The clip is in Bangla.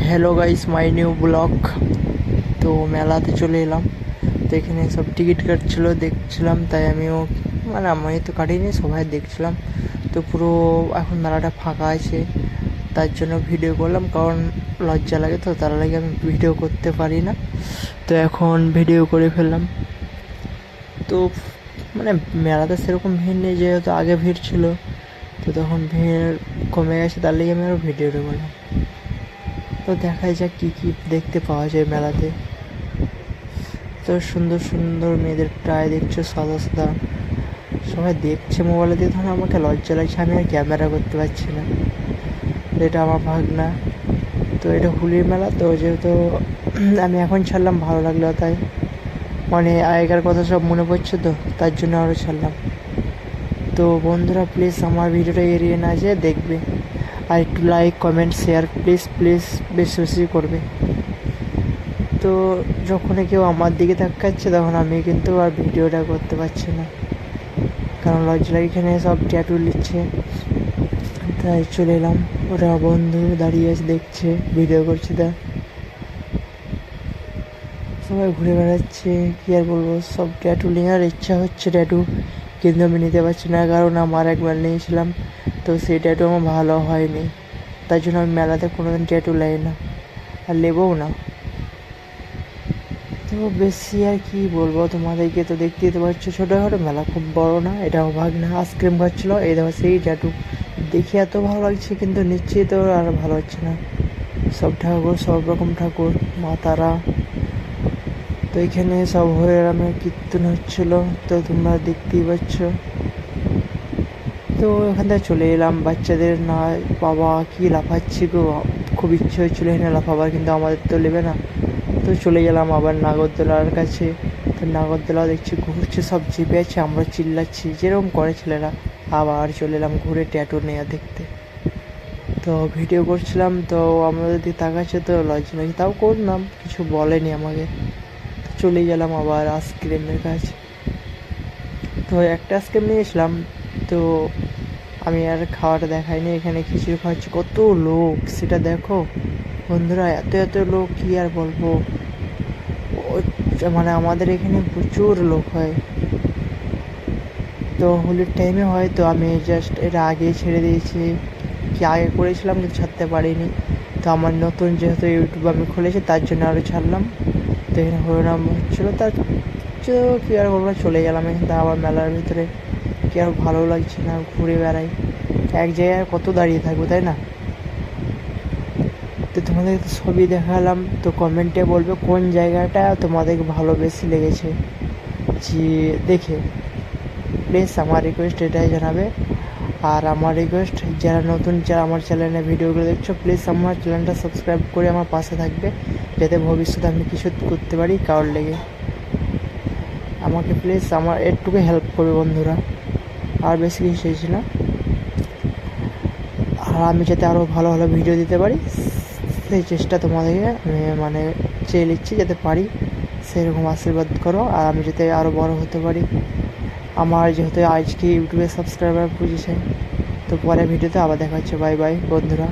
Hello guys, my new blog. তো মেলাতে চলে এলাম। তো এখানে সব টিকিট কাটছিল, দেখছিলাম। তাই আমিও আমি তো কাটিনি, সবাই দেখছিলাম। তো পুরো এখন মেলাটা ফাঁকা আছে, তার জন্য ভিডিও করলাম। কারণ লজ্জা লাগে, তো তার লাগে আমি ভিডিও করতে পারি না। তো এখন ভিডিও করে ফেললাম। তো মেলাতে সেরকম ভিড় নেই, যেহেতু আগে ভিড় ছিল। তো তখন ভিড় কমে গেছে, তার লাগে আমি আরও ভিডিওটা করলাম। তো দেখাই যাক কী কী দেখতে পাওয়া যায় মেলাতে। তো সুন্দর সুন্দর মেয়েদের প্রায় দেখছো, সাদা সাদা সবাই দেখছে মোবাইলে দিয়ে। তখন আমাকে লজ্জা লাগছে, আমি আর ক্যামেরা করতে পারছি না। এটা আমার ভাগনা। তো এটা হুলির মেলা, তো যেহেতু আমি এখন ছাড়লাম, ভালো লাগলো তাই। আগেকার কথা সব মনে পড়ছে, তো তার জন্য আরও ছাড়লাম। তো বন্ধুরা, প্লিজ আমার ভিডিওটা এড়িয়ে না যেয়ে দেখবে, আর একটু like, comment, share please please বেশি বেশি করবে। তো যখন কেউ আমার দিকে তাকাচ্ছে, তখন আমি কিন্তু আর ভিডিওটা করতে পারছি না, কারণ লজ্জা লাগে। এখানে সব ট্যাটু নিচ্ছে, তাই চলে এলাম। ওরা বন্ধু দাঁড়িয়ে আছে, দেখছে, ভিডিও করছে। তা সবাই ঘুরে বেড়াচ্ছে, কী আর বলবো। সব ট্যাটু নেওয়ার ইচ্ছা হচ্ছে, ট্যাটু, কিন্তু আমি নিতে পারছি না, কারণ আমার একবার নিয়েছিলাম, তো সেই ট্যাটু আমার ভালো হয়নি। তার জন্য আমি মেলাতে কোনোদিন ট্যাটু নেই না, আর নেবও না। তো বেশি আর কি বলবো তোমাদেরকে, তো দেখতেই তো পারছো, ছোটোখাটো মেলা, খুব বড় না। এটাও ভাগনা আইসক্রিম খাচ্ছিলো, এই দেখো সেই ট্যাটু। দেখে এত ভালো লাগছে, কিন্তু নিশ্চয়ই তো আর ভালো হচ্ছে না। সব ঠাকুর, সব রকম ঠাকুর, মা তারা। তো এখানে সব হয়ে রামের কীর্তন হচ্ছিল, তো তোমরা দেখতেই পাচ্ছ। তো এখান থেকে চলে এলাম। বাচ্চাদের না, বাবা কি লাফাচ্ছি গো, খুব ইচ্ছে হচ্ছিলো এখানে লাফাবার, কিন্তু আমাদের তো নেবে না। তো চলে গেলাম আবার নাগরদোলার কাছে। তো নাগরদোলা দেখছি ঘুরছে, সব চেপে আছে, আমরা চিল্লাচ্ছি যেরকম করে ছেলেরা। আবার চলে এলাম ঘুরে ট্যাটু নেওয়া দেখতে। তো ভিডিও করছিলাম, তো আমাদের দিকে তাকাচ্ছে, তো লজ্জা লাগছে, তাও করলাম, কিছু বলেনি আমাকে। তো চলে গেলাম আবার আইসক্রিমের কাছে। তো একটা আইসক্রিম নিয়েছিলাম, তো আমি আর খাওয়াটা দেখাইনি। এখানে খিচুড়ি খাওয়াচ্ছে, কত লোক সেটা দেখো বন্ধুরা, এত এত লোক, কি আর বলবো। আমাদের এখানে প্রচুর লোক হয়। তো হোলির টাইমে হয়, তো আমি জাস্ট এটা আগেই ছেড়ে দিয়েছি, কি আগে করেছিলাম কিন্তু ছাড়তে পারিনি। তো আমার নতুন যেহেতু ইউটিউব আমি খুলেছি, তার জন্য আরও ছাড়লাম। তো এখানে হরিনাম হচ্ছিলো, তার কি আর বলবো, চলে গেলাম এখানে আবার মেলার ভিতরে। কি আর ভালো লাগছে না, ঘুরে বেড়াই, এক জায়গায় কত দাঁড়িয়ে থাকবো, তাই না? তো তোমাদেরকে তো সবই দেখালাম। তো কমেন্টে বলবে কোন জায়গাটা তোমাদেরকে ভালো বেশি লেগেছে যে দেখে। প্লিজ আমার রিকোয়েস্ট এটাই জানাবে। আর আমার রিকোয়েস্ট, যারা নতুন আমার চ্যানেলে ভিডিওগুলো দেখছো, প্লিজ আমার চ্যানেলটা সাবস্ক্রাইব করে আমার পাশে থাকবে, যাতে ভবিষ্যতে আমি কিছু করতে পারি কারোর লেগে। আমাকে প্লিজ আমার একটুকু হেল্প করবে বন্ধুরা, আর বেশি কিছু চাইছি না। আর আমি যাতে আরও ভালো ভালো ভিডিও দিতে পারি, সেই চেষ্টা তোমাদেরকে আমি চেয়ে নিচ্ছি, যাতে পারি। সেরকম আশীর্বাদ করো, আর আমি যাতে আরও বড় হতে পারি। আমার যেহেতু আজকে ইউটিউবে সাবস্ক্রাইবার বুঝেছে। তো পরে ভিডিওতে আবার দেখা হচ্ছে। বাই বাই বন্ধুরা।